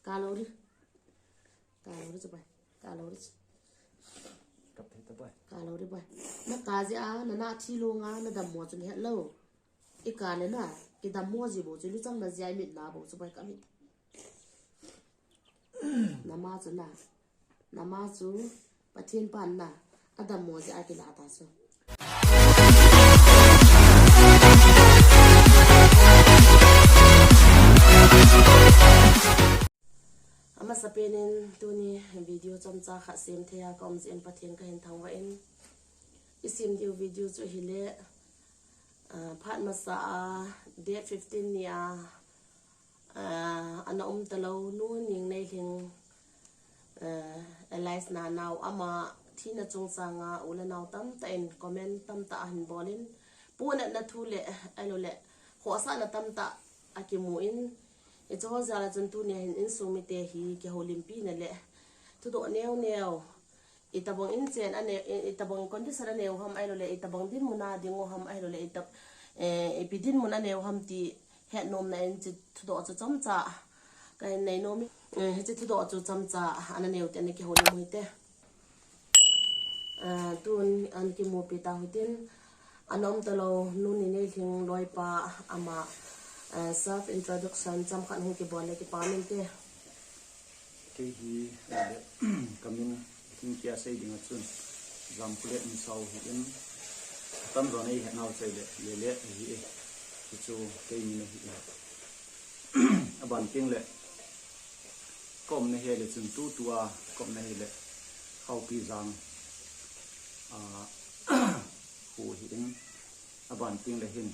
calorie cho bay calorie cặp thế tập bay calorie bay nó cá gì à nó nát chi luôn à nó đầm mua cho hết lâu cái cá này nè cái đầm mua gì bộ cho lúc trong là gì mịn nào bộ cho bay cả mịn nằm mà chú nè nằm mà chú bắt thiên pan nè anh đầm mua gì ai cái lạ ta sao ama sapenin tuni video chamcha kha sem thea kom zen pathian ka hin thangwa in isim diu video chu hile phat masa date 15 nia ana talo nu ning nei hling allies na now ama thina chungsa nga ula naw tam ta in comment tam ta hin bolin puna na thule alole khosa na tam ta akimu in it's all zala juntu ne in sumite hi ke holimpi na le tu do neo itabang in chen ane itabang condition ane ham ai le itabang din muna dingo ham ai le itab epidin muna ne ham ti het nom na in tu do chu chamcha ka nei nomi he tu do chu chamcha ana ne ute ne ke holim hoite tun an ki mo pita hutin anom talo nu ni ne thing loi pa ama self introduction cham khan hu ki bole ki pamin te ke hi kamin king kia sei ding chun jam plate in sau hi in tam ro nei naw chei le hi chu ke ni hi aban king le kom ne he le chun tu tua kom ne he le khau pi jang hu hi in aban king le hin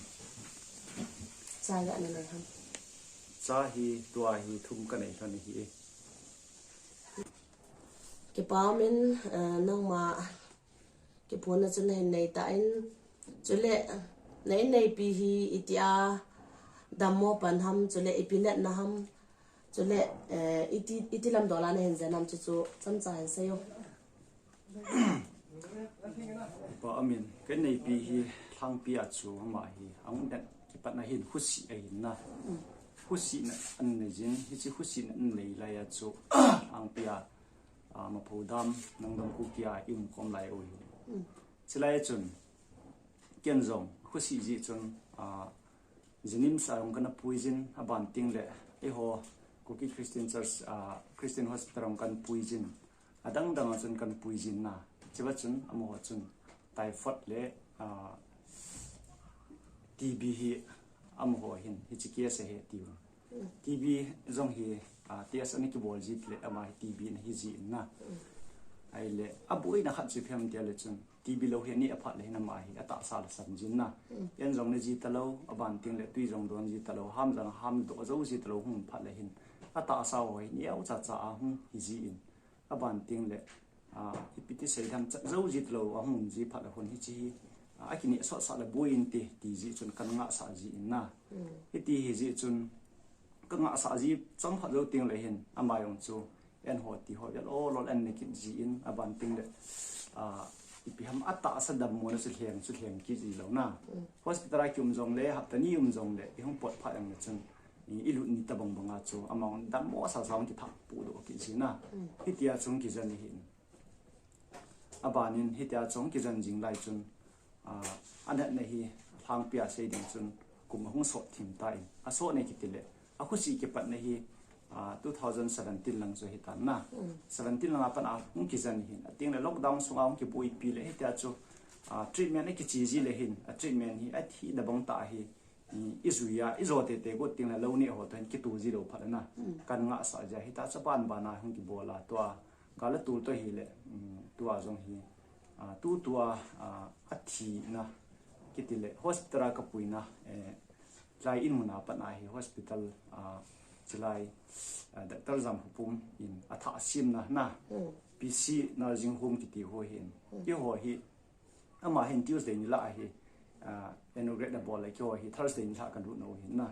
cha ga na le ham cha hi tua hi thum ka nei thani hi ke pamin nang ma ke phona chun nei ta in chule nei pi hi itia damo pan ham chule ipinet na ham chule iti lam dola na hen zanam chu cham cha hen sayo pa amin ke nei pi hi thang pi a chu ma hi ang dat ki pat na hin khusi a hin na khusi na an ne jin hi chi khusi na an nei la ya chu ang pia ma phodam nang dam ku kia im kom lai oi chilai chun ken zong khusi ji chun jinim sarong kana puijin aban ting le e ho Kuki Christian Church Christian Hospital kan puijin adang dang chun kan puijin na chiba chun amo ho chun typhoid le TB hi am ho hin hi chi kia se he tiu TB zong hi tia san ki bol jit le ama TB na hi ji na ai le abui na khat chi phem tia le chun TB lo he ni apha le na ma hi ata sa la sam jin na yan zong ne ji talo aban ting le tui zong don ji talo ham jang ham do zo ji talo hum pha le hin ata sa hoi ni au cha cha a hum hi ji in aban ting le ipiti sei tham zo ji talo a hum ji pha le hon hi chi akini so sa la buin ti ji chun kan nga sa ji na iti hi ji chun ka nga sa ji cham pha lo ting le hin ama yong chu en ho ti ho ya lo en ne ki ji in aban ting le ipi ham ata sa dam mo na su thleng ki ji lo na hospital ki zong le hap tani zong le i hong pot pha yang le chun i lu ni ta bang banga chu amang dam mo sa saung ki thak pu do ki ji na hitia chung ki jan hin abanin hitia chung ki jan jing lai chun anh này hi thang pia xây dựng chun cùng hong sọ thìm tai a sọ này kitile a khu si ke pat này hi 2017 lang so hitan na 17 lang apan a hong ki jan hin ating le lockdown so ang ki bui pi le hitia chu treatment ne ki chi ji le hin a treatment hi a thi da bang ta hi izuya izote te go ting la lo ni ho tan ki tu ji lo phat na kan nga sa ja hita chapan bana hong ki bola to gala tu to hi le tu a jong hi tu tua athi na kitile hospital ka puina lai in muna pa na hi hospital chilai doctor jam hupum in atha sim na PC nursing home kiti ho hin ki ho hi ama hin Tuesday ni la hi inaugurate ball like ho hi Thursday ni la kan ru no hin na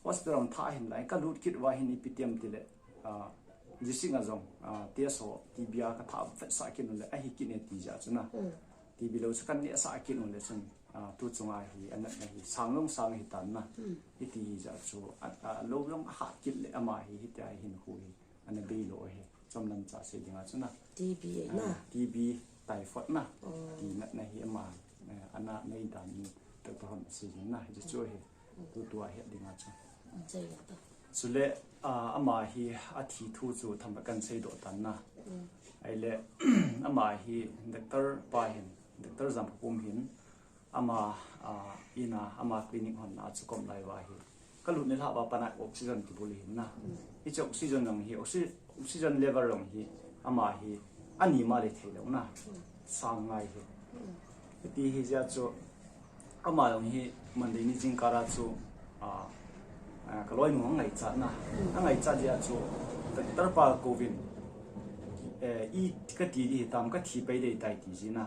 hospital on tha hin lai ka lut kit wa hin iptm tile jising azong so tibia ka tha fet sa kin le a hi kin e ti ja chuna tibi lo kan ne sa kin le chun tu chunga hi an hi sanglong sang hi tan na hi ti ja chu lo long ha kin le ama hi ta hin hu hi anh bị lỗi he trong lần trả xây dựng chứ na TB na TB typhoid na thì nát này hi mà anh na này đàn tự hồn xây dựng na chỉ cho he tu he đi ngã chứ chơi đó số lệ ama hi thi thu chu tham kan sei do tan na ai le ama hi doctor pa hin doctor jam pum hin ama ina ama clinic hon na chu kom lai wa hi kalu ne la ba pana oxygen ki buli hin na I chu oxygen long hi oxygen level long hi ama hi ani ma le thelo na sang ngai hi ti hi ja chu ama long hi man ni jing kara chu cái loại nuông ngày chát na, ngày chát thì cho tất cả covid, ý cái gì thì tạm cái thi bay để đại gì na,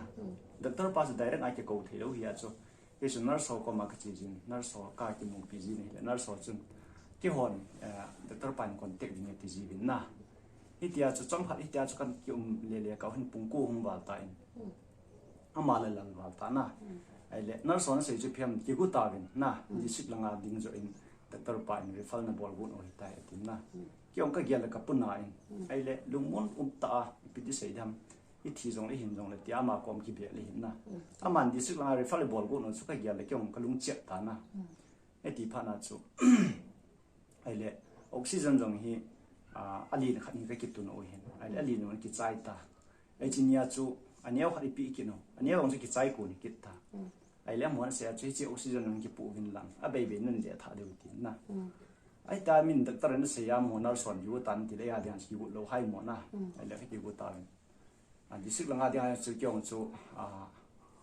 tất cả sự đại cái cầu thì đâu hiện cho, cái số nợ số có mà cái gì, nợ số cái mục tiêu gì này, nợ số chun, cái hòn tất cả còn tệ gì cái gì bên na, ít dia cho trong hạt ít dia cho cái lệ cái hình bung cô không vào tay, mà lại lần vào tay na, ai lệ nợ số nó sẽ chụp phim cái cú ta bên na, đi xích lăng à đinh rồi doctor pa in referral na bol gun oi tai tim na kyong ka gyal ka pun na in ai le lungmon ta piti sei dam I thi jong le hin jong le tia ma kom ki be le hin na aman di sik la referral bol gun su ka gyal le kyong ka lung che ta na e ti pha na chu ai le oxygen jong hi ali na khani ka ki tu no hin ai le ali no ki chai ta ai chinia chu aniao khari pi ki no aniao ong ki chai ko ni ki ta ai le mon se chi oxygen nang ki pu vin lang a baby nun je tha deu tin na ai ta min doctor na se ya mo nar son yu tan ti le ya dian ki lo hai mo na ai le ki gu ta a di sik langa dia chu kyong chu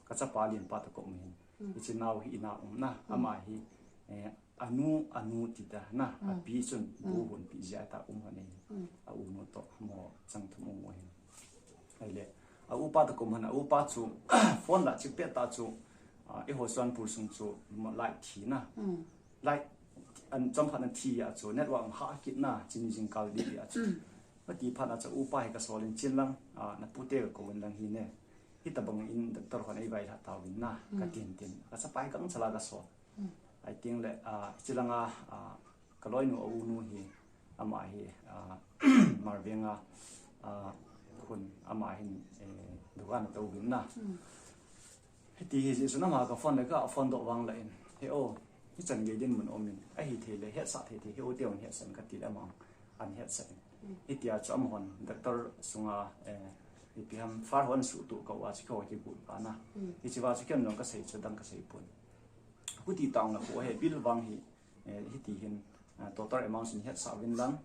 ka cha pa lin pa ta ko min I chi naw hi na na ama hi anu ti da na a pi chun bu bun pi ja ta ne a no to mo chang thu mo hin ai le a u pa ta ko man a u pa chu phone la chi pe ta chu I ho suan pur sung chu lai thi na lai an chom phan thi ya chu network ha kit na chin jing kal di ya chu ma ti phan a chu upa he ka solin chin lang na pute ko wen lang hi ne hi ta bang in doctor hon ai vai tha ta win na ka tin ka sa pai kang chala ga so I think le chilanga ka loi nu au nu hi ama hi marbenga kun ama hin dukan ta win na thì hiện giờ nó mà cái phone này cái phone độ vang lại thì ô cái chân cái din mình ôm mình ai thì là hết sạch thì ô tiêu hết sạch cái tỷ lệ mong ăn hết sạch ít dia cho âm hồn doctor sunga thì biham far hồn sự tụ cầu chỉ cầu cái bụi cả na thì chỉ vào chỉ cần nó cái sấy cho đăng cái sấy bụi cái tỷ tòng là của hệ bill vang thì thì hiện total amount hết sạch bên lăng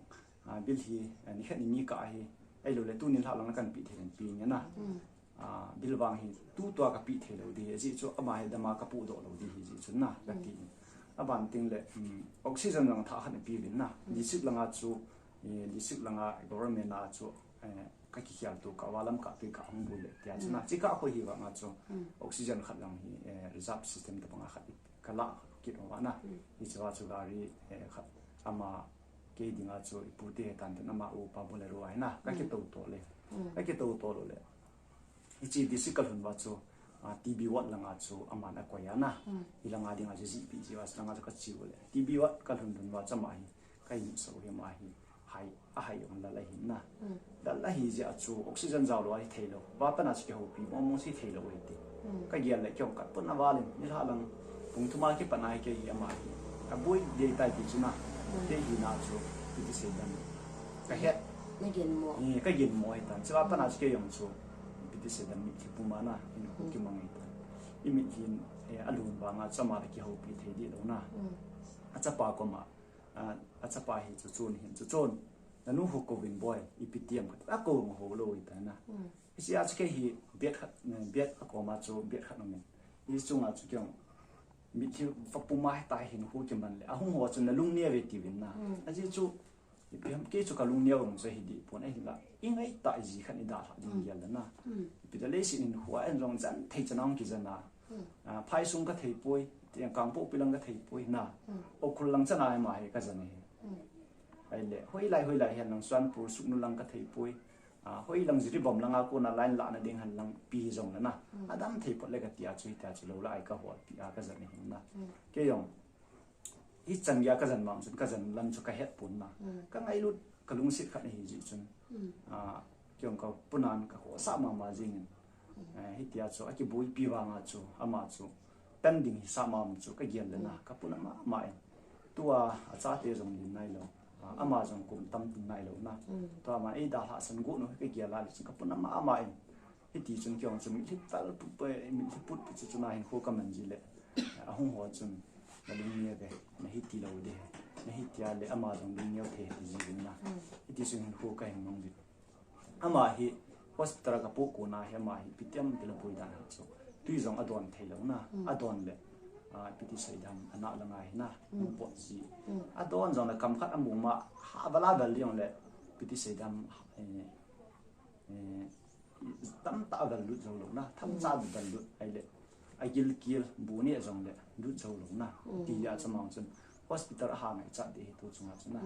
bill thì ni hết ni cả thì ai rồi tu nên họ lăng cái bị thì bị nhá na bil wang hi tu to ka pi thelo di ji chu ama he dama ka pu do lo di ji chu na ka ti aban ting le oxygen lang tha han pi bin na di sik langa chu di sik langa government na chu ka ki khial tu ka walam ka ti ka hung bu le tia chu na chi ka ko hi wa ma chu oxygen khat lang hi reserve system ta banga khat ka la ki ro wa na hi chu chu ga ri khat ama ke dinga chu pu te tan na ma u pa bu le ro ai na ka ki to le ka ki to lo le ichi disikal hun wa chu TB wat langa chu amana ko ya na ilanga dinga ji pi ji was langa ka chi wole TB wat kal hun wa cha mai kai so he ma hi hai on la la hin na da la hi ji chu oxygen jaw lo ai thelo wa pa na chi ho pi mo si thelo we ti ka ya le kyong ka pun na wa le ni ha lang pung thuma ki pa na ke hi ama hi a boi de tai pi chu na te hi na chu ti se dan ka het na gen mo ni ka yin mo ai tan cha pa na chi ke yong chu ti se dan mi thu ma na in ko ki mangai ta imi hin alun ba nga chama ki ho pi the di lo na acha pa ko ma acha pa hi chu chun hin chu chon nanu hu ko win boy iptm ka ko mo ho lo ita na isi a ke hi bet ko ma chu bet khat no men i chung a chu kyong mi thi fa pu ma ta hin hu ki man le a hung ho chun na lung ne ve ti win na a ji chu ipm ke chu ka lung ne ong se hi di pon ai la ingai ta ji khan i da ha ding yal na pidale sin in huwa en rong jan thei chanang ki jana phai sung ka thei poi tiang kang po pilang ka thei poi na o khul lang chana ma he ka jani ai le hoi lai hen nang swan pur suk nu lang ka thei poi hoi lang jiri bom lang a ko na line la na ding han lang pi jong na adam thei pot le ka tia chui ta chu lo lai ka ho pi a ka jani na ke yong hi chan ya ka jan mang chun ka jan lam chu ka het pun na ka ngai lut kalung sit khat hi ji chun kyong ka punan ka ho sa ma jing hi tia chu aki bui pi wa nga chu ama chu pending sa ma chu ka giam lena ka puna ma tua cha te jong din nai lo ama jong kum tam tin nai lo na to ma e da ha san gu no ka gia la chi ka puna ma hi ti chun kyong chu mi tal pu pe mi put chu na hin ko ka man ji le a hung ho chun na ling ye ke na hi ti lo de na hi tia le ama jong ding yo the ti ji na hi ti chun ko ka hin mong bi ama hi hospital ka pu ko na he ma hi pitiam de la pui da chu tui jong adon thei lo na adon le piti saidam ana la ngai na po ji adon jong na kam khat amu ma ha bala dal yong le piti saidam tam ta dal lu jong lo na tham cha dal lu ai le agil kil bu ni jong le lu jong lo na ti ya chamang chun hospital ha ngai cha de tu chunga chuna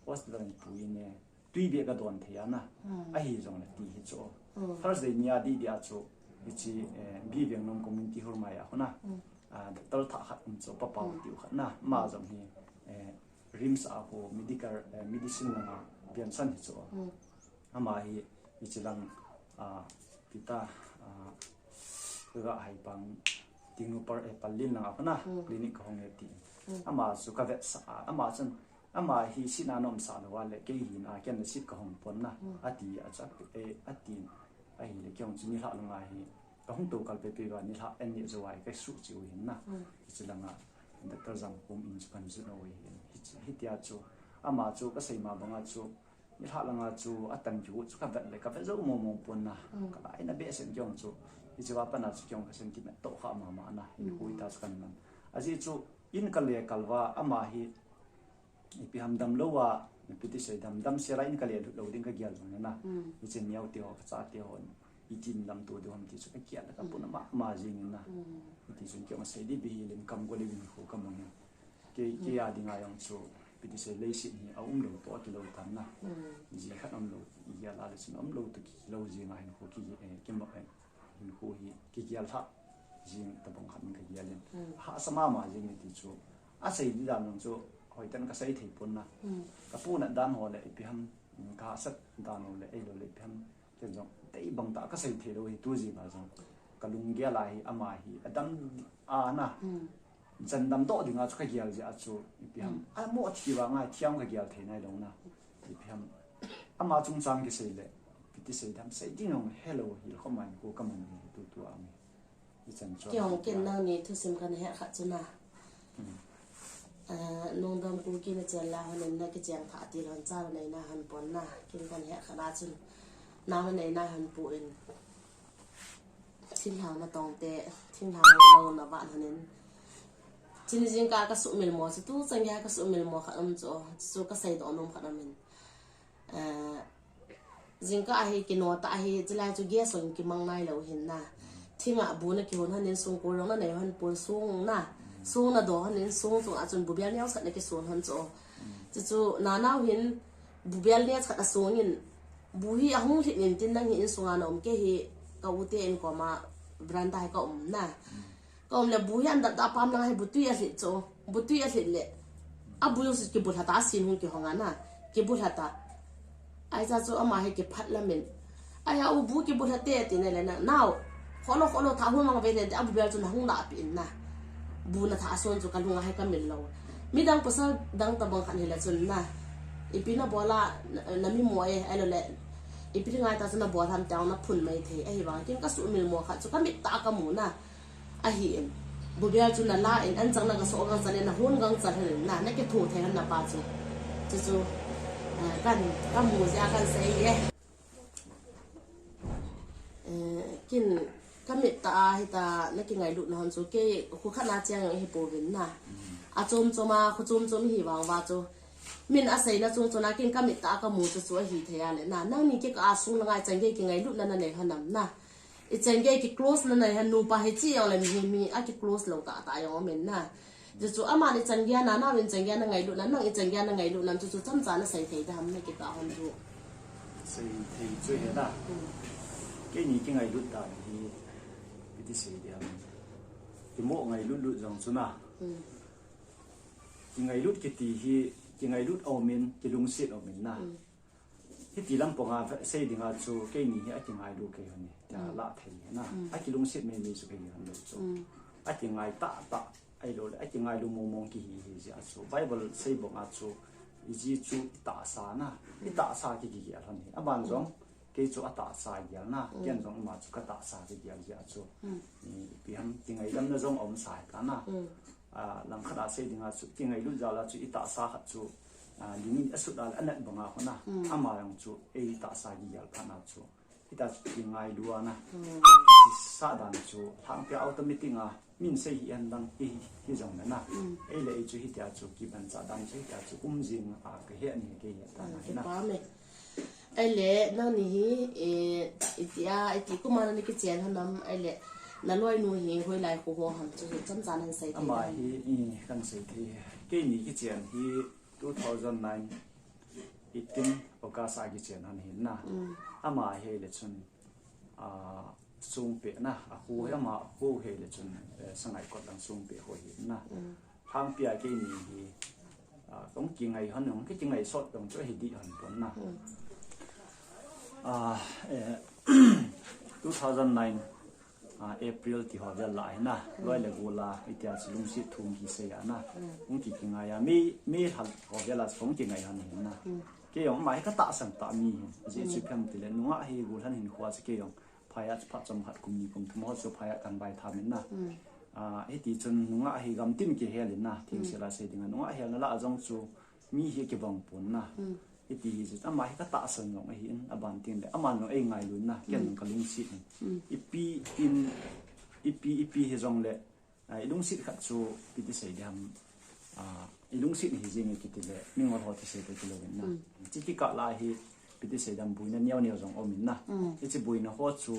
hospital ni pui ne tui be ka don thea na a hi jong le ti hi cho first day nya di dia cho ichi bi beng nom community hor ma ya hona tal tha khat cho pa pa ti khat na ma jong hi rims a ho medical medicine na pian san hi cho ama hi ichi lang pita ga hai pang tingu par palin na hona clinic hong e ti ama su ka vet sa ama chan ama hi sinanom sa lo le ke hi na ken sit ka hong pon na ati a cha ati ai le kyong chini ha lo ngai hi ka hong to kal pe pe wa ni ha en ni zo ai ka su chi wi na chi langa doctor jam kum in kan zu no wi hi tia chu ama chu ka sei ma banga chu ni ha langa chu atan chu ka vet le ka vet zo mo mo pon na ka ai na be sen kyong chu hi chi wa pa na chu kyong ka sen ki na to ha ma na hi hui ta kan nan aji chu in ka le kalwa ama hi ipi ham dam lo wa piti sei dam sera in ka le lo ding ka gyal na ni chen miao te ho cha te ho i tin lam to de hom ti chu ka kya ka puna ma jing na ti sun ke ma sei di bi lim kam go le bin ko kam ne ke ya ding a yong chu piti sei le si ni a lo to ki lo tan na ji khat lo ya la le sin lo to ki lo ji na hin ko ki ke ma hin ko hi ki gyal tha jing ta bong khan ka gyal len ha sama ma jing ni ti chu a sei di dan nong chu hoi tan ka sei thei pun na ka pu na dan ho le pi ham ka sat dan ho le ai lo le pi ham ke jong tei bang ta ka sei thei lo hi tu ji ba jong ka lung gya la hi ama hi adam a na jan dam do dinga chu ka gyal ji a chu pi ham a mo chi wa ngai thiam ka gyal thei nai lo na pi ham ama chung chang ki sei le pi ti sei dam sei ding ong hello hi ko man ko ka man tu tu ang i chan cho kyong ken nang ni thu sim kan he kha chuna nong dam ku ki na chen la han na ki chang tha ti ron cha nei na han pon na kin kan he khana chun na nei na han pu in tin hang na tong te tin hang lo na ba hanin chin jing ka su mil mo chu tu chang ya ka su mil mo kha chu ka sai do nom kha na min jing ka hi ki no ta hi chila chu ge song ki mang nai lo hin na thinga bu na ki hon hanin sung ko rong na nei han pon sung na sung na do hanin sung chu a chun bu bial nyau sat na ki son han chu na nau hin bu bial ne chat a sung in bu hi a hung thit nin tin nang hi in sunga na ke hi ka u te en ko ma branda ka na ka le bu yan da pam na hai bu tu ya hlit chu bu tu ya hlit le a bu yo ki bu ta sin hun ki honga na ki bu ta ai cha chu ama he ki phat la men ai a u bu ki bu te ti ne le na now kholo tha hu ma ve ne a bu bial chu na hung la pi na bu na tha son chu ka lunga hai ka mil lo mi dang pasal dang ta bang khan hela chun na ipina bola na mi mo e alo le ipina ngai ta chuna bol ham taw na phun mai the ai ba kin ka su mil mo kha chu ka mi ta ka mu na a hi em bu bial chu na la en an chang na ka so gang chale na hun gang chale na na ke thu the han na pa chu chu kan ka mu ja kan sei ye kin ka mi ta hi ta na ki ngai lu na han chu ke khu khana chang hi po vin na a chom choma khu chom hi wang wa chu min a sei na chung chona kin ka mi ta ka mu chu hi theya le na nang ni ke ka sung na ngai chang ge ki ngai lu na na ne hanam na i chang ge ki close na na han nu pa he chi yang le mi a ki close lo ta ta yo men na chu ama ni chang ge na win chang ge na ngai lu na nang i chang ge na ngai lu na chu cham cha na sei thei da ham ne ki ka hon chu sei thei chue he da ke ni ki ngai lu da hi pi ti sei dia ki mo ngai lu jong chuna ki ngai lu ki ti hi ki ngai lut omin ki lung sit omin na hi ti lam ponga sei dinga chu ke ni hi ati ngai lu ke honi ta la thei na ati lung sit me me chu ke han lo chu ati ngai ta ai lo ati ngai lu mo mong ki hi ja chu bible sei bonga chu ji chu ta sa na i ta sa ki ki han ni aban jong ke chu ata sa ya na ken jong ma chu ka ta sa ki ya ja chu ni pi ham ti ngai lam na jong om sa ka na lang khada sei dinga chu ti ngai lu ja la chu i ta sa khat chu lini asut dal anak banga khona amarang chu e ta sa gi yal khana chu ita chi ngai luana sa dan chu thang pe automatic a min sei hi an dang e hi jong na e le chu hi ta chu ki ban sa dan sei ta chu jing a ke he ni ke ya ta na pa me ai le na ni itia iti kuma na ni ki chen hanam ai le la loi nu hi hoi lai ho ho han chu cham chan han sei ama hi kan sei thi ke ni ki chen hi 2009 itin okasa gi chen han hin na ama he le chun sung pe na hu ama hu he le chun sangai ko lang sung pe ho hin na hang pia ke ni hi tong ki ngai han nong ke ngai sot tong cho hi di han pon na 2009 April ti ho la na loi le gola itia lung si thum ki se ya na ung ki nga ya mi hal ho la song ki ngai han hin na ke yong mai ka ta sam ta mi ji chu pham ti le nuwa hi gul han hin khwa che ke yong phaya pha chom hat kum ni kum thum ho so phaya kan bai tha min na e ti chun nuwa hi gam tim ki he lin na thing se la se ding nuwa he na la jong chu mi hi ki bang pun na iti ji ama hi ka ta san ngong hi in aban tin le ama no ei ngai lu na ken ka lung si ipi hi jong le ai lung si khat chu pi ti sei dam i lung si hi jing ki ti le mi ngor ho ti sei te lo na chi ki ka la hi pi ti sei dam buina niaw niaw jong om min na i chi buina ho chu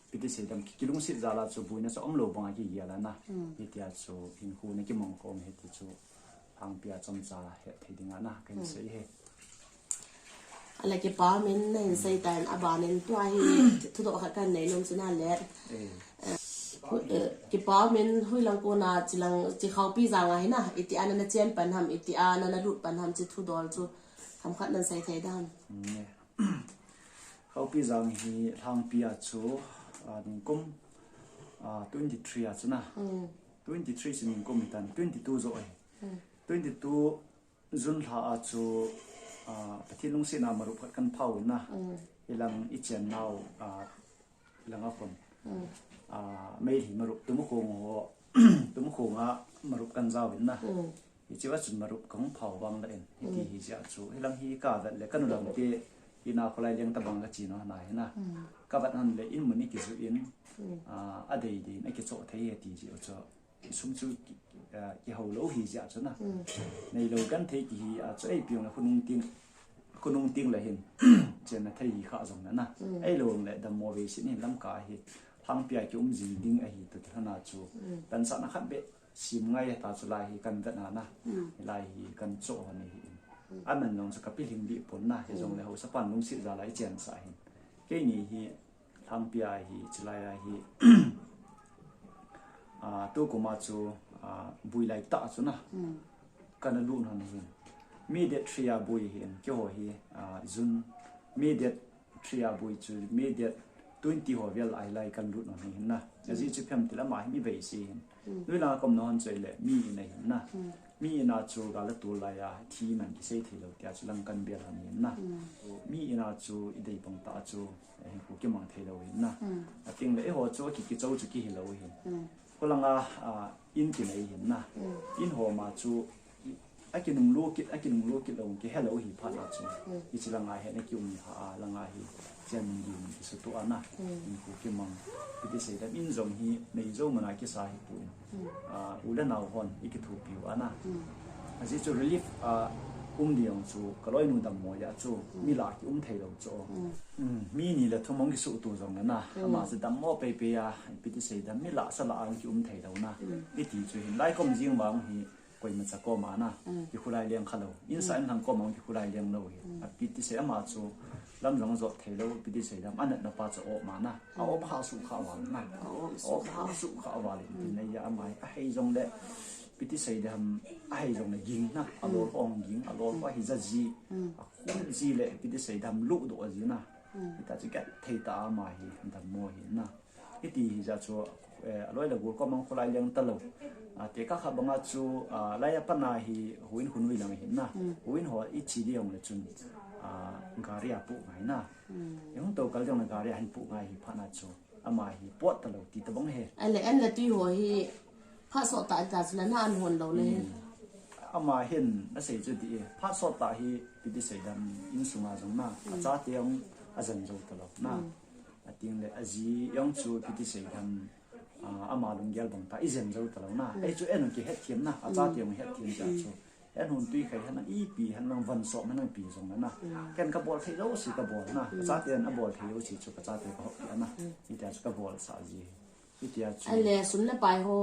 pi ti sei dam ki lung si za la chu buina so om lo bang ki ya la na i ti a chu hin hu ne ki mong ko me ti chu hang pia chom cha he thei dinga na kan sei he ala ke pa min nen sei tan abanin twai thu do kha kan nei nom sina le ke pa min hui lang ko na chilang chi khau pi za nga hina iti ana na chen pan ham iti ana na lut pan ham chi thu dol chu ham khat nan sei thei dan khau pi zang hi thang pi a chu ding kum 23 a chuna 23 sin kum tan 22 zo ai 22 zun tha a chu pathi lung sina maru phat kan phau na ilang ichen nau ilang a khon mai hi maru tum khong ho tum khonga maru kan zaw na i chiwa chun maru kong phau wang la en hi hi ja chu ilang hi ka da le kan lam te ina kholai leng ta bang ga chi no na na ka bat han le in muni ki zu in a dei di na ki cho thei ti ji cho sum chu ki ho lo hi ja chu na nei lo kan thei ki a cho ei piong na khunung ting la hin chen na thei kha jong na na ei lo le da mo ve sin hin lam ka hi hang pia ki jing ding a hi tu thana chu tan sa na khat be sim ngai ta chu lai hi kan da na na lai hi kan cho ni hi an man long sa ka pi hing di pon na he jong le ho sa pan lung si za lai chen sa hin ke ni hi hang pia hi chulai hi tu ko ma chu bui lai ta chu na kana lu na ni mi det tria bui hin ke ho hi zun mi det tria bui chu mi det 20 ho vel ai lai kan lu na ni na ji chu phem tila ma mi bei si hin lui la kom non chei le mi nei na mi na chu ga la tu la ya thi man ki sei thi lo tia chu lang kan bia ni na mi na chu i dei pong ta chu ku ki mang thei lo hin na ting le ho chu ki chou chu ki hi lo hin ko langa in ki nei hin na in ho ma chu akinung lo ki lo ki hello hi pha la chu i chi langa he ne ki ha langa hi chen yin ki su tu ana in ku ki mang ki sei da in zong hi nei zo mana ki sa hi pu ula naw hon i ki thu piu ana aji chu relief diong chu kaloi nu dam mo ya chu mi la ki thei lo chu mi ni la thumong ki su tu zong na ma se dam mo pe pe ya pi ti sei da mi la sa la ang ki thei lo na i ti chu hin lai kom jing wang hi koi ma cha ko ma na ki khulai leng khalo in sa in hang ko mong ki khulai leng lo hi pi ti sei ma chu lam rong zo thei lo pi ti sei dam an na pa cha o ma na a o pha su kha wa na o pha su kha wa li nei ya mai a hei jong le piti sei dam ai jong na ging na alol ong ging alol wa hi za ji khun ji le piti sei dam lu do ji na ta chi ka thei ta ma hi dam mo hi na iti hi za chu aloi la gur ko mang kholai leng ta lo te ka kha banga chu la ya pa na hi huin hun wi lang hi na huin ho i chi di ong le chun garia pu ngai na yong to kal jong na garia han pu ngai hi pha na chu ama hi pot ta lo ti ta bang he ale an la ti ho hi pha so ta ta chna na an hon lo le ama hin na sei chu di pha so ta hi piti sei dam in sunga jong na cha tiang azan jo ta lo na ating le aji yong chu piti sei dam ama lung gel bang ta izen zo ta lo na ai chu en ki het thiam na cha tiang het thiam cha chu en hun tui khai han i pi han lang van so man pi jong na ken ka bol thei lo si ka bol na cha tian a bol thei lo si chu ka cha te ko na ni ta ka bol sa ji ti tia chu ale sun la pai ho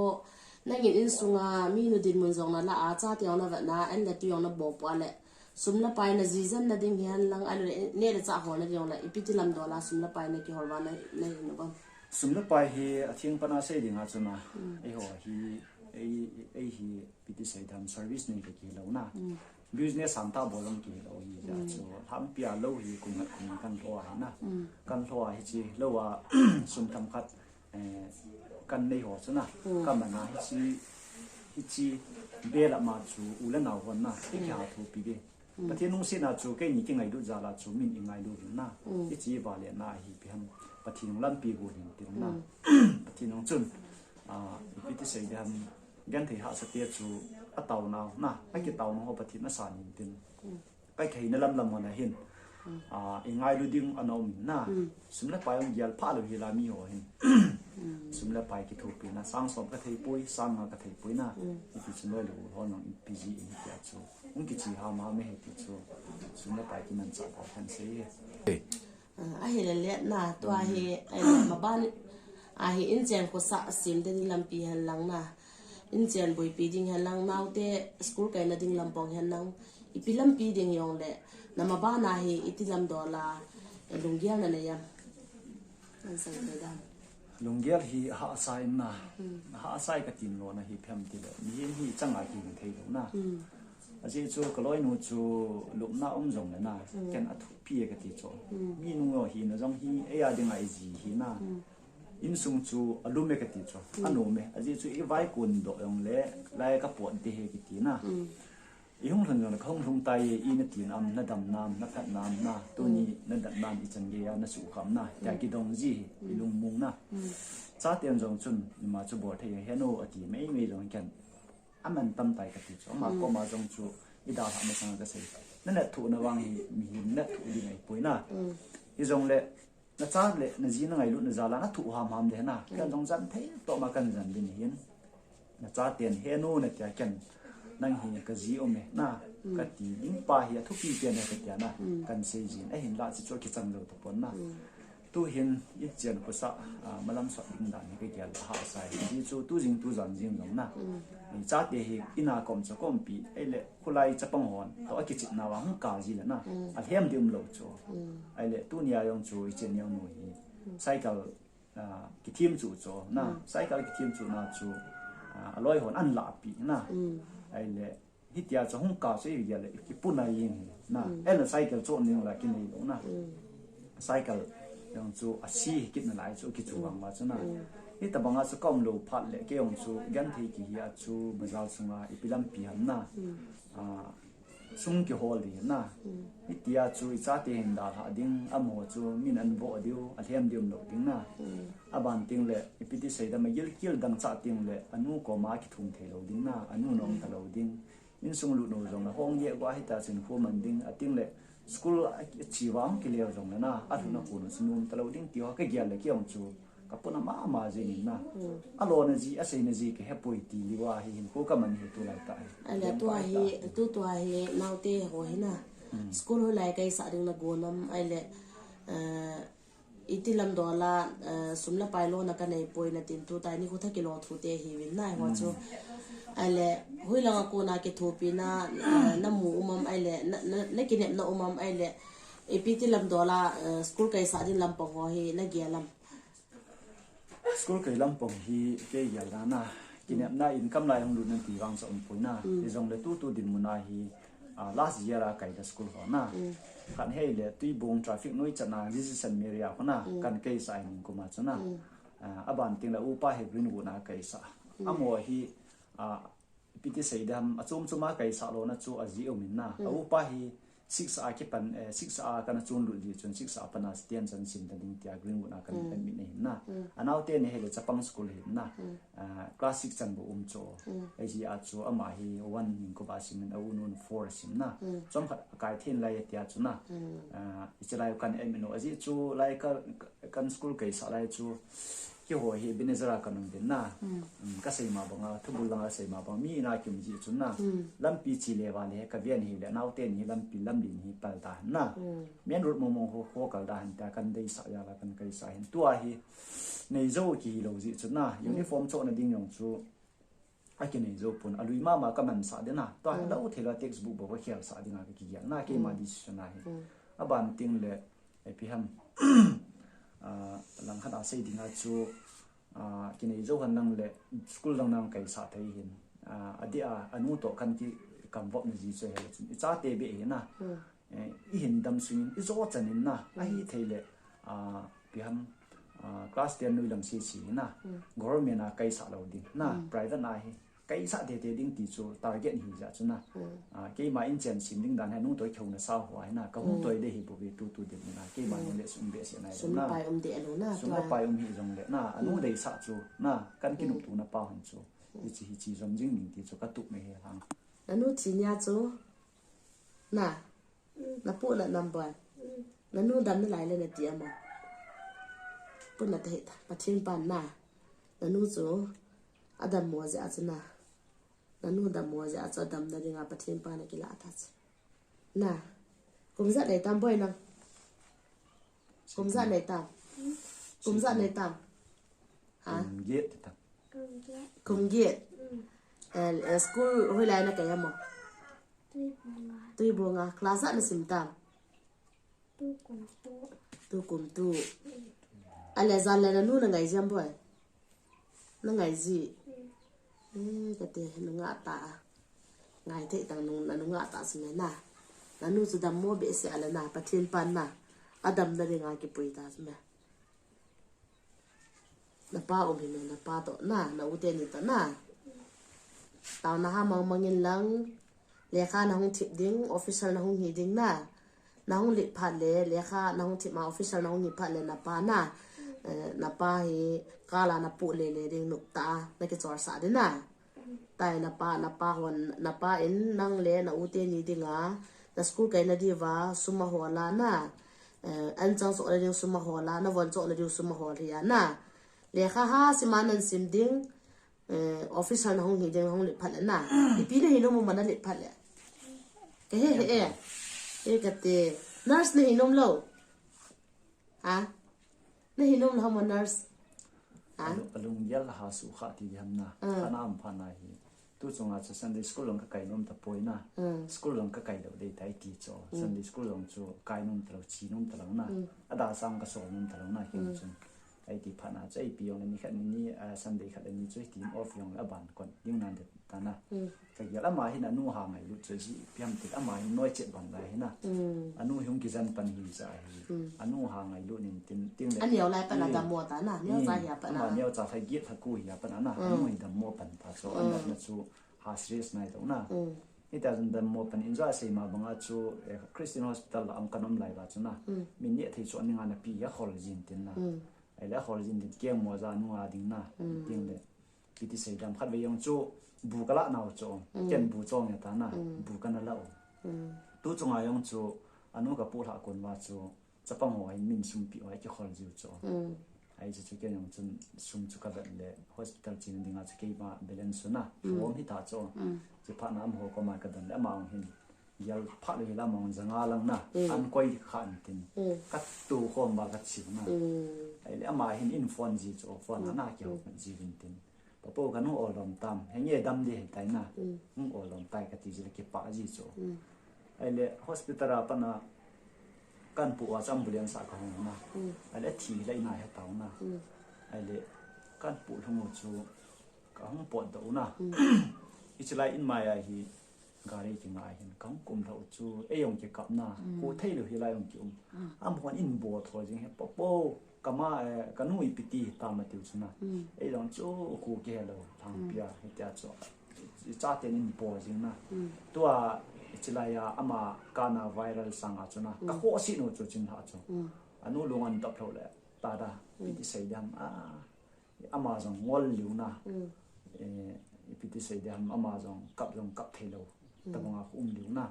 na ngin in sunga mi nu din mun zong na la a cha ti na va na en la ti yong na bo pa le sum la pai na ji zan na ding hian lang ale ne le cha ho na yong la ipiti lam do la sum la pai na ki hol wa na na ba sum la pai hi athing pana se ding a chuna ai ho hi ai hi piti sei dam service nei ki lo na business sam ta bolong ki lo hi ja chu tham pia lo hi kum hat kum kan lo ha na kan lo hi chi lo wa sum tham khat kan nei ho chuna ka ma na hi chi be la ma chu u la na hon na ki kya thu pi be pathian nung se na chu ke ni ki ngai du za la chu min i ngai du na hi chi ba le na hi pi ham pathian lam pi gu hin ti na pathian nung chun piti sei dam gan thei ha sa te chu a taw na na ai ki taw no ho pathian na sa nin tin kai thei na lam na hin i ngai du ding anom na sumla pa yong yal pha lo hi la mi ho hin sumla pai ki thu pi na sang som ka thei pui sang ka thei pui na ti chu no lo ho no pg in ya chu ung ki chi ha ma me he ti chu sumla pai ki nan cha ko kan se a he le na to a he ma ban a he in chen ko sa sim de ni lam pi han lang na in chen boi pi ding han lang nau te school kai na ding lam pong han nang ipi lam pi ding yong le na ma ba na he iti lam do la lungial na ne ya an sang te da lungial hi ha sai na ha sai ka tin lo na hi pham ti le ni hi changa ki thei lo na aje chu kaloi nu chu lup na jong na ken athu pi ka ti cho mi nu hi na jong hi e ya ding ai ji hi na in sung chu alume ka ti cho anu me aje chu i vai kun do yong le lai ka pon ti he ki ti na i hung thon jong khong thung tai i na tin am na dam nam na khat nam na tu ni na dam nam i chang ge ya na su kham na ya ki dong ji i lung mung na cha tian jong chun ma chu bo thei he no ati mei mei jong kan aman tam tai ka ti cho ma ko ma jong chu i da ha ma sang ka sei na na thu na wang hi mi na thu di ngai poi na i jong le na cha le na ji na ngai lu na za la na thu ha mam de na kan jong jan thei to ma kan jan din hin na cha tian he no na tia kan nang hi ka ji o me na ka ti in pa hi thu pi tian na ka tia na kan sei jin a hin la chi cho ki chang lo to pon na tu hin i chen ko sa malam sa ding da ni ke ha sai ji chu tu jing tu zan jing dong na ni cha te hi ina kom cha kom pi ai le khulai cha pang hon to a ki chit na wa hang ka ji la na a hem dim lo cho ai le tu nia yong chu i chen yong no hi cycle ki thim chu cho na cycle ki thim chu na chu aloi hon an la pi na ai le hitia cha hung ka se ya le ki puna yin na el cycle cho ni la ki ni lo na cycle yang chu a si kit na lai chu ki chu wang ma chu na ni ta banga chu kom lo phat le ke yong chu gan thei ki hi a chu bazal sunga ipilam pi han na sung ki hol di na hitia chu i cha te hin da ha ding amo chu min an bo diu a them dium lo ding na aban ting le ipiti sei da ma yel kil dang cha ting le anu ko ma ki thum the lo ding na anu nong ta lo ding in sung lu no jong na hong ye kwa hi ta chen hu man ding a ting le school chi wang ki le jong na a thu na ku no sunum ta lo ding ti ho ke gyal le ki ong chu ka puna ma je ni na a lo na ji a sei na ji ke he poi ti li wa hi hin ko ka man hi tu lai ta ala tu hi nau te ho hi na school ho lai kai sa ding na go nam ai le iti lam do la sumla pai lo na ka nei poi na tin tu tai ni ko tha ki lo thu te hi win nai ho chu ai le hui la ko na ke thu pi na na mu umam ai le na ki nem na umam ai le ipiti lam do la school kai sa din lam pong ho hi na gia lam school kai lam pong hi ke ya la na kini na income lai hong lu nan ti wang sa pui na izong le tu din muna hi last year a kai da school ho na kan hei le tui bung traffic noi chana decision area ho na kan kai sai ning kuma chana aban ting la upa he green wu na kai sa amo hi piti sei dam achum chuma kai sa lo na chu aji omin na upa hi 6 a ki pan 6 a kana chun lu ji chun 6 a pana stian chan sim ta ding tia green wu na kan mi ne na anau te ne he le chapang school he na class 6 chan bu cho ai ji a chu ama hi 1 ning ko ba sim na unun 4 sim na chom khat kai thin lai tia chu na ichilai kan emino aji chu lai ka kan school kai sa lai chu ki ho hi binezara kanung din na ka sei ma banga thubul langa sei ma bang mi na kim ji chu na lampi chi le wa le ka vian hi le nau ten hi lampi lamlin hi pal ta na men rut mo mo ho kal da han ta kan dei sa ya la kan kai sa hin tua hi nei zo ki lo ji chu na uniform cho na ding yong chu a ki nei zo pun alui ma ma ka man sa de na to la u thela textbook bo ko khial sa dinga ki ya na ke ma di su na hi aban ting le pi ham lang hata sei dinga chu kinai zo han nang le school lang nang kai sa thei hin adia anu to kan ki kam vop na ji che he chu cha te be na i hin dam swing i zo chanin na a hi thei le pi ham class 10 nui lang si na government na kai sa lo din na private na hi kai sa te ding ti chu target hi ja chu na ke ma in chen sim ding dan ha nu to khau na sa hwa na ka hu toi de hi bu bi tu din na ke ma le sum be se na sum pai de alo na sum pai hi jong le na anu dei sa chu na kan ki nu tu na pa han chu hi chi jong jing ning ti chu ka tu me he hang anu chi nya chu na pu na number nanu dam ni lai le na ti ama pu na te pathin pan na nanu chu adam mo ja chuna nanu dam mo ja cha dam na ringa pathin pa na kila ta na kumza nei tam boy na kumza nei tam ha get ta kumget school hoi lai na kaya mo tui bunga class na sim tam tu kum tu ale zan le nanu na ngai jam boy na ngai ji ka te nu nga ta ngai te tang nu nga ta sme na nanu zu dam mo be se ala na pathin pan na adam na ringa ki pui ta sme na pa o bi na pa to na u te ni ta na taw na ha mangin lang le kha na hung thip ding official na hung hi ding na hung li phat le kha na hung thip ma official na hung hi phat le na pa hi kala na pu le ding nuk ta na ke chor sa de na tai na pa hon na pa in nang le na u te ni dinga na school kai na diwa suma hola na an chang so le ding suma hola na won cho le ding suma hol ya na le kha ha simanan sim ding official na hung hi ding hung li phat na pi le hi no mo man li phat le ke he ka te nurse ne hi nom lo ha ne hi nom lo mo nurse alung yal ha su kha ti ham na anam pha na hi tu chunga cha Sunday school long ka kai nom ta poi na school long ka kai lo dei tai ti cho Sunday school long chu kai nom tro chi nom ta na ada sang ka so nom ta na ki chun ai ti pha na chai pi yong ni khat ni Sunday khat ni chu team off yong aban kon ding nan de ta na ka yala ma hi na nu ha ngai lu chu ji piam ti ama hi noi che ban lai na anu hyung ki jan pan hi za hi anu ha ngai lu nin tin ting le an yau lai pa na da mo ta na neo za ya pa na neo za thai gi tha ku ya pa na anu hi da mo pan ta so an na chu ha serious nai to na it doesn't the mo pan enjoy sei ma banga chu Christian hospital am kanom lai ba chu na min ye thei chu ani nga na pi ya khol jin tin na ai la khol jin tin ke mo za nu a ding na ting le piti sei dam khat ve yong chu bu kala naw chu ken bu chong ya ta na bu kana la o tu chunga yong chu anu ka pu ha kon wa chu chapang ho ai min sum pi ai ki khol jiu chu ai chu ke yong chun sum chu ka le hospital chin dinga chu ke ba balance na form hi ta chu chi pha nam ho ko ma ka dan la ma hin yal pha le la mong zanga lang na an koi khan tin ka tu khom ba ka chi na ai le ma hin in phone ji chu phone na ki ho kan ji vin tin papo kan ho olom tam henge dam di tai na olom tai ka ti ji ke pa ji chu ai le hospital ra pa na kan pu wa ambulance ka ho na ai le thi le na he taw na ai le kan pu thong chu ka hung pot do na ichilai in maya hi gari ki ngai hin kang kum tho chu e yong ki kap na ko thei lo hi lai yong ki am hon in bo tho jing he po kama kanu ipiti ta ma tiu chuna e dong chu ku ke lo thang pia he tia chu cha ten in bo jing na tua ichilai ya ama kana viral sanga chuna ka ho si no chu chin ha chu anu lungan top tho le ta da piti sai dam amazon ngol liu na ipiti sai dam amazon kap thei lo ta nga liu na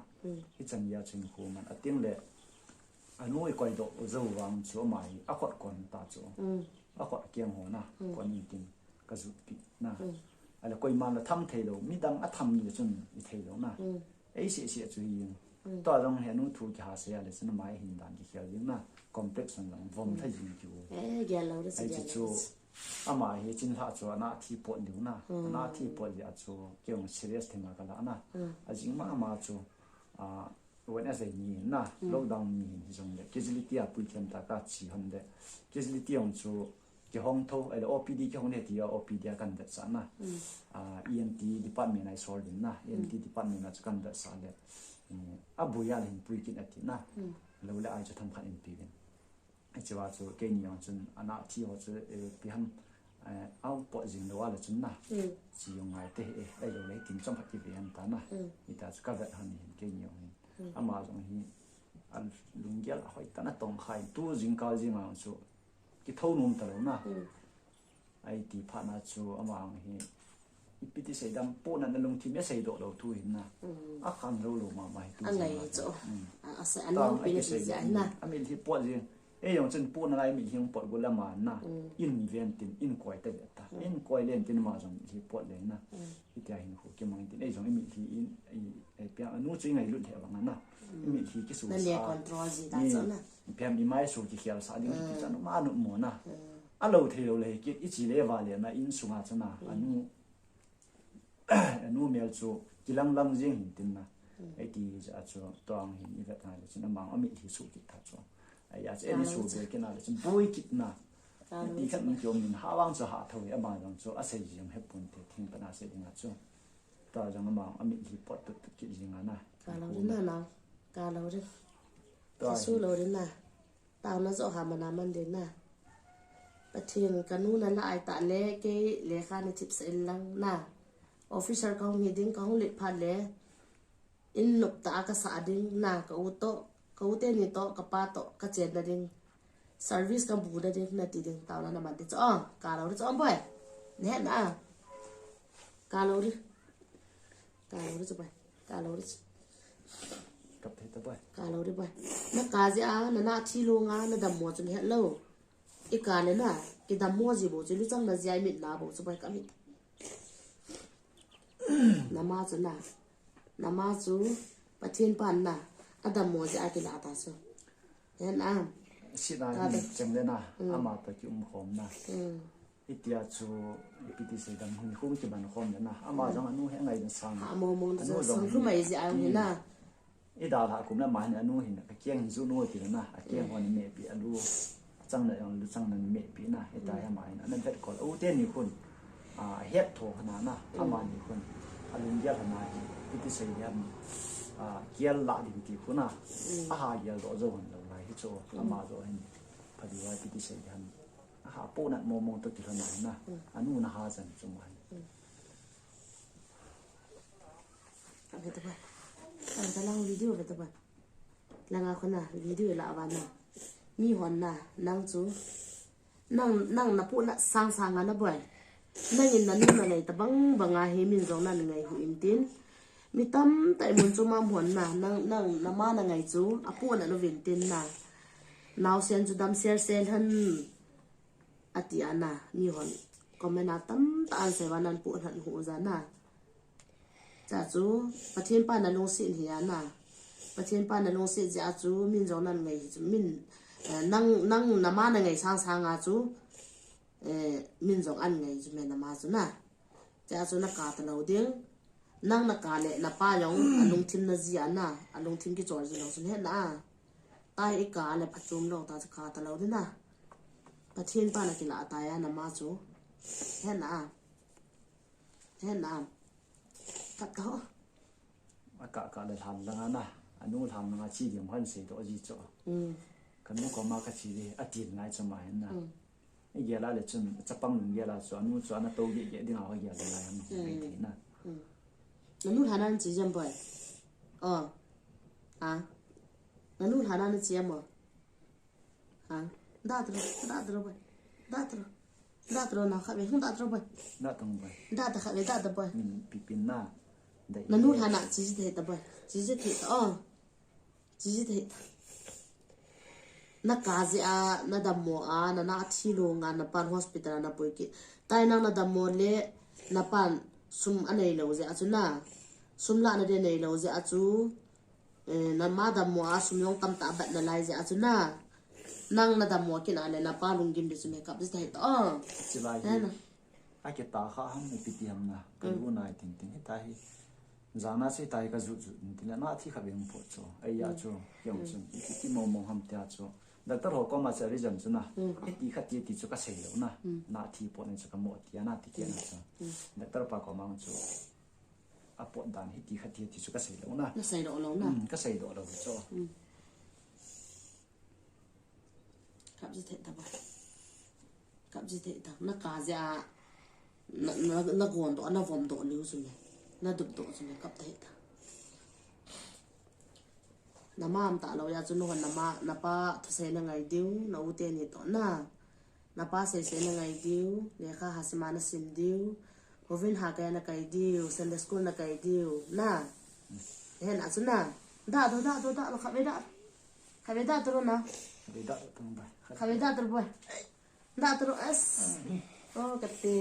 hi chan ya chin khu man ating le anoi koi do zo wang chu mai akhot kon ta chu akhot kyang ho na kon in tin ka zu pi na ala koi man la tham thei lo mi dang a tham ni chun i thei lo na ei si chu yin to rong he nu thu kha se ya le chun mai hin dan ki khel yin na complex an long vom thai jin ki ge lo de ai chu ama hi chin ha chu na thi pot liu na thi pot ya chu kyong serious thema ka la na ajing ma chu when as a ni na lockdown ni jong de kiziliti a pui kem ta ka chi hon de kiziliti ong chu ki hong tho ele opd ki hong ne ti opd kan da sa na ENT department ai sol din na ENT department na kan da sa le abu ya hin pui kin ati na lo le ai chu tham khan in pi bin ai chu wa chu ke ni ong chun ana thi ho chu pi ham au po jing lo wala chun na chi yong ai te ai lo le tin chom phat ki bi han ta na ita chu ka da han hin ke ni ong amazon hi an lungyal hoi tana tong khai tu jing ka jing ang chu ki thau num ta lo na ai ti pha na chu amang hi ipiti sei dam po na lung thi me sei do lo tu hin na a kham lo ma mai tu angai chu asa anu pi se ja na amin hi po jing e yong chen po na lai mi hing po go la ma na in ven tin in koi te ta in koi len tin ma jong hi po le na itia hin hu ke mang tin e jong mi hi in ai pia anu chu ngai lut he wang na mi hi ki su na le control ji da zo na pia mi mai su ki khial sa ding ki chan ma nu mo na a lo the lo le ki i chi le wa le na in su nga chana anu mel chu kilang lang jing hin tin na ai ti ja chu tong hin i vet na le chin mang ami hi su ki ta chu ai ya che ni su be ke na le chin boi kit na ti khat mi jom min ha wang chu ha thoi ama jong chu a sei jim he pun te thing pa na se ding a chu ta jang ma ami hi pot tu ki jing na ka lo na na ka lo de su lo de na ta na zo ha ma na man de na pathin kanu na la ai ta le ke le kha ni tips il lang na officer kong meeting kong lit pha le in nup ta ka sa ding na ka u to ka u te ni to ka pa to ka chen da ding service ka bu da ding na ti ding ta na man de cho ka lo de cho boy ne na ka lo de cho boy ka lo de kap the ta boy ka lo de boy na ka ja na na thi lo nga na dam mo chun he lo i ka le na ki dam mo ji bo chu lu chang na jai mit na bo chu boy ka mi nama chu pathin pan na adam mo ja ki la ta so en si na ni chem le na ama ta ki khom na itia chu ipiti se dam hu hu ki ban khom na ama jang anu he ngai na sang mo so sang khu mai ji ang na i da la kum na ma ni anu hin ka kyang zu no ti na a kyang hon me pi alu chang na yang lu chang na me pi na e ta ya ma na nan vet ko o te ni kun het tho khana na ama ni kun alung ya khana ipiti se yam kial la di ti khuna a ha ya do zo hon lo lai hi cho ama zo hin phadi wa ipiti se yam ha po na mo mo to ti khana na anu na ha jan chung wa cái thứ ba anh ta làm video cái thứ ba là ngà con na video là vào na mi hòn na năng chú năng na phụ na sang ngà na boy năng in na nung na này ta bang ngà he min zong na ngày hu im tin mi tam tại muốn chú mam hòn na năng na ma na ngày chú à phụ na nó vin tin na nào sen chú đam sen han atiana mi hòn comment na tam ta an se wanan pu han hu za na cha chu pathian pa na long sin hi na pathian pa na long se ja chu min jong nan ngai chu min nang na ma na ngai sang nga chu min jong an ngai chu me na ma chu na cha chu na ka ta lo ding nang na ka le na pa yong alung thim na ji na alung thim ki chor ji lo chu he na tai e ka le phachum lo ta ka ta lo de na pathian pa na ki la ta ya na ma chu he na thế nào cắt đó cả để làm lăng na anh nu làm lăng chi điểm hơn sẽ đó gì chỗ cái nu có mà cái gì đi tiền ngay cho mày na cái gì là để chun chấp bằng những gì là cho nó tàu gì đi nào cái gì là làm cái gì na nó nu thằng anh chỉ chăm bơi à nó nu thằng anh chỉ mà à đã rồi bơi đã rồi nào khác biệt không đã rồi bơi đã tung bơi đã khác biệt đã bơi pipin na nó nu thằng anh chỉ thế tập bơi chỉ thế chỉ thế na kazi a na damo a na thilo nga na pan hospital na poiki tai nang na damo le na pan sum anei lo je achuna sum la na de nei lo je achu na ma damo a sum yong tam ta bat na lai je achuna nang na damo kin ale na pa lung gim de sum kap dis tai to chilai ai ke ta kha ham piti ham na ka lu nai ting ting ta hi zana se tai ka zu tin na thi kha beng po cho ai ya cho yong chun ki mo ham ta cho doctor ho ko ma sa reason chuna ti khati ti chu ka sei lo na thi po ne chu ka mo ti na ti ke na cha doctor pa ko mang chu a po dan hi ti khati ti chu ka sei lo na sei do lo na ka sei do lo cho kap ji the ta ba kap ji the ta na ka ja na gon do na vom do liu su ne na dup do su ne kap the ta namam ta lo ya chu no na pa thase na ngai diu na u te ni to na pa se na ngai diu le kha hasima na sim diu hovin ha ka na kai diu sunday school na kai diu na hen a chu na da lo kha be da to na be da tung ba kha be da to boy da to as ka te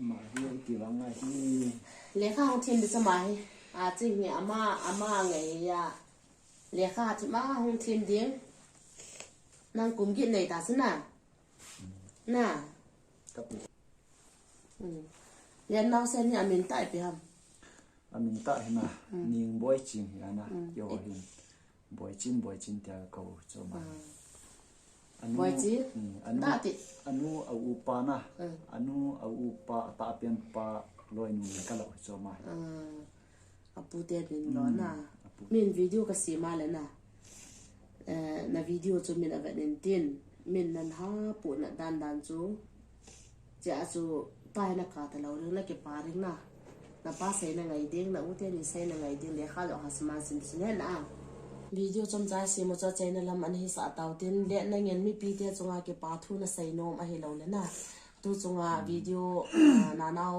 ma hi ti wa ngai hi le kha hong tin de sa mai a chi ni ama ngai ya le kha chi ma hong tin ding nang kum gi nei ta sna na ka pu le nau sen ni amin tai pe ham amin ta hi na ning boy chin hi na yo hi boy chin ta ko cho ma boy chi ta ti anu au pa na anu au pa ta pian pa loi nu ka lo cho ma apu te bin lo na min video ka si ma le na video chu min ava nen tin min nan ha pu na dan chu ja chu tai na ka ta lo na ke pa ring na pa sai na ngai ding na u te ni sai na ngai ding le kha lo hasma sim sin na video chom cha si mo cha channel lam an hi sa taw tin le na ngen mi pi te chunga ke pa thu na sai nom a hi lo le na tu chunga video na nau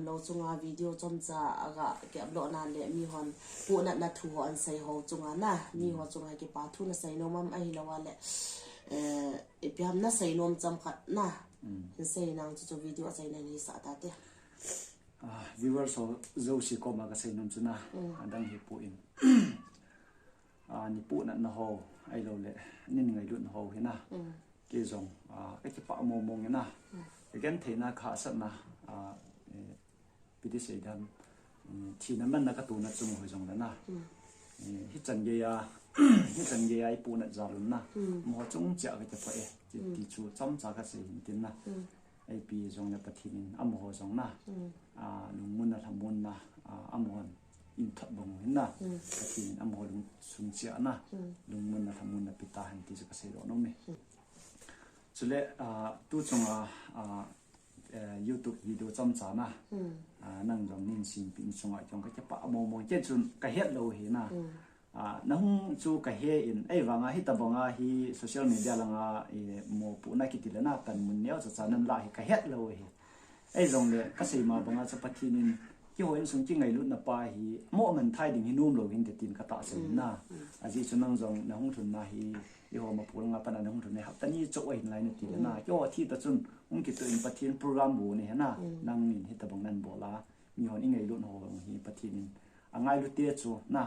lo chunga video chom cha aga ke uplo na le mi hon pu na thu an sai ho chunga na mi ho chunga ke pa thu na sai nom am a hi lo wa le e piam na sai nom cham khat na sai nang chu video sai na ni sa ta te viewers so zo si ko ma ka sei nom chuna andang hi pu in ni pu na ho ai lo le nin ngai lut ho hi na ke zong cái pa mo mo na again the na kha sa na pidi sei dan thi na man na ka tu na chung ho zong na hi chan ge ai pu na za lu na mo chung cha ka pa ti chu chom cha ka sei tin na ai pi zong na pathin am ho zong na lung mun na tham mun na amon in thap bong na pathin am ho lung sum cha na lung mun na tham mun na pita han ti ka sei lo no me chule tu chunga YouTube video chom cha na nang jong nin sim pin chunga jong ka pa mo mo che chun ka het lo hi na nang chu ka he in ai wanga hi tabonga hi social media langa mo pu na ki tilana tan mun neo cha chanan la hi ka het lo hi ai jong le ka sei ma banga cha pathinin ki hoin sung ki ngai lu na pa hi mo man thai ding hi num lo hin te tin ka ta sei na aji chunang jong na hung thun na hi i ho ma pul nga pana na hung thun ne hap tani cho oi lai na ti na yo thi ta chun ki to in pathin program bu ne na nang in hi tabang nan bola mi hon ingai lu no hi pathinin angai lu te chu na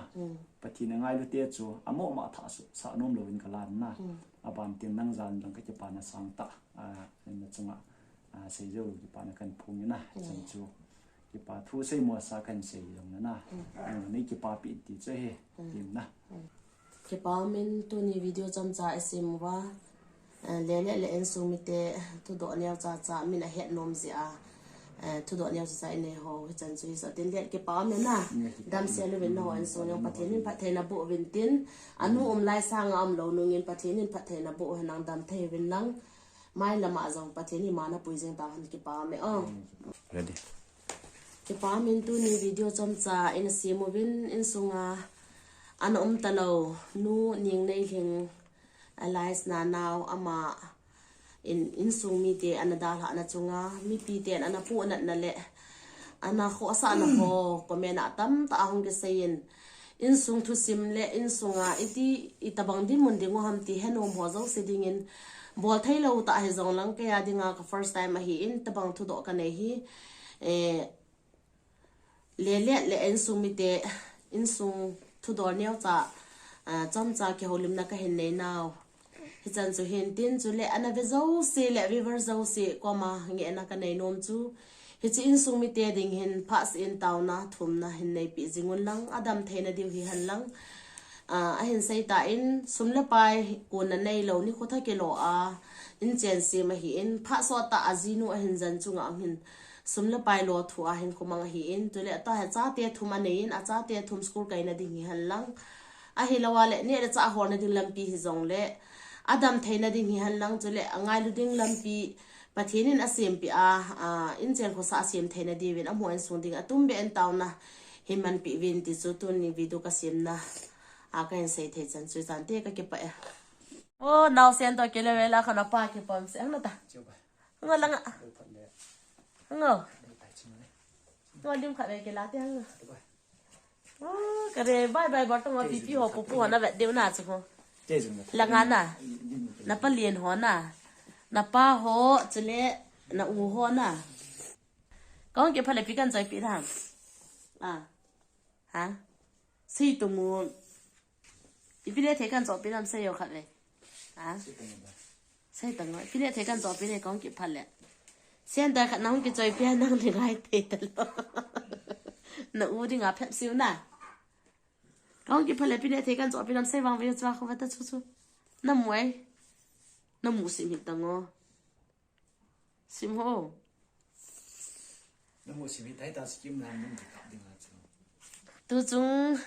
pathin angai lu te chu amo ma tha su sa nom lo in kalan na aban tin nang jan lang ka pa na sang ta na chunga sei jo ki pa na kan phung na chang chu ki pa thu sei mo sa kan sei long na nei ki pa pi ti che he tim na ke pa min tu ni video cham cha sim wa le en su mi te tu do ne cha min a het nom zia thu do neo sai ne ho chan chui so tin let ke pa me na dam se lu win no an so yang pathin in pathe na bu win tin anu lai sang am lo nu ngin pathin in pathe na bu hanang dam the win nang mai lama zong pathin ni mana puijeng ta han ke pa me ready ke pa min tu ni video chom cha in si mo win in sunga an talo nu ning nei hling allies na now ama in sung mi te anadal ha na chunga mi pi te ana pu na le ana kho sa na ho komena tam ta hong ke sein in sung thu sim le in sunga iti itabang di mun dingo ham ti henom ho zo siding in bol thailo ta he zong lang ke adinga ka first time hi in tabang thu do ka nei hi le in sung mi te in sung thu do neo cha chom cha ke holim na ka hen nei now hichan chu hin tin chu le ana ve zo se le river zo se koma nge na ka nei nom chu hichi in sung mi te ding hin pass in tauna thum na hin nei pi jingun lang adam theina diu hi han lang a hin sei ta in sumle pai kun na nei lo ni khotha ke lo a in chen se ma hi in pha so ta azinu a hin jan chunga hin sumle pai lo thu a hin khomang hi in tu le ta ha cha te thuma nei in a cha te thum school kai na ding hi han lang a hi lawale ne ra cha hor na ding lampi hi zong le adam theina ding hi han lang chule angai lu ding lampi pathinin asem pi in chen kho sa asem theina di win amoin sung ding atum be en tauna himan pi win ti chu tun ni video ka sim na a kan sei the chan chu chan te ka ke pa o now sen to ke le la khana pa ke pam se ang na ta ngala nga ngo to lim kha be ke la te ang ka re bye bye ba to ma pi pi ho pu pu na be deu na chu la nga na pa lien ho na pa ho chule na u ho na kong ke phale pi kan chai pi tham ha si tu mu ipi le the kan cho pi tham se yo khat le sai tang pi le the kan cho pi le kong ke phale sen da khat nang ke chai pi nang le ngai te ta lo na u ding a phep siu na kong ke phale pi le the kan cho pi tham se wang ve chwa kho ta chu na muai na mu sim hi tango sim ho na mu sim hi tai ta skim na mun ka ding a chu tu chung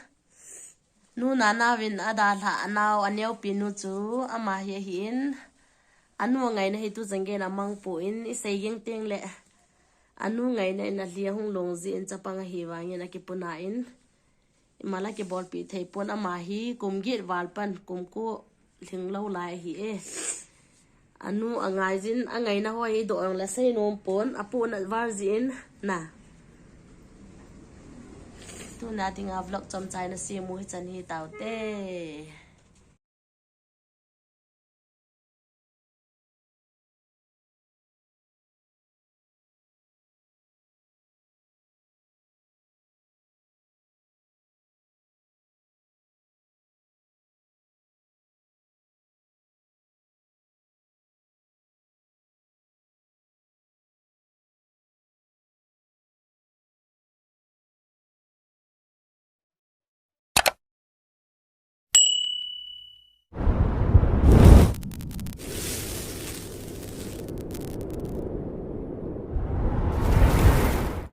nu na win ada la naw aneu pi nu chu ama he hin anu ngai na hi tu jenge na mang po in isei yeng teng le anu ngai na lia hung long ji in chapang hi wang na ki puna in mala ke bol pi thei pon ama hi kum git wal pan kum ko thing lo lai hi anu angai jin angai na hoi do ang la sei nom pon apun war jin na tu na tinga vlog chom chai na si mu chan hi tau te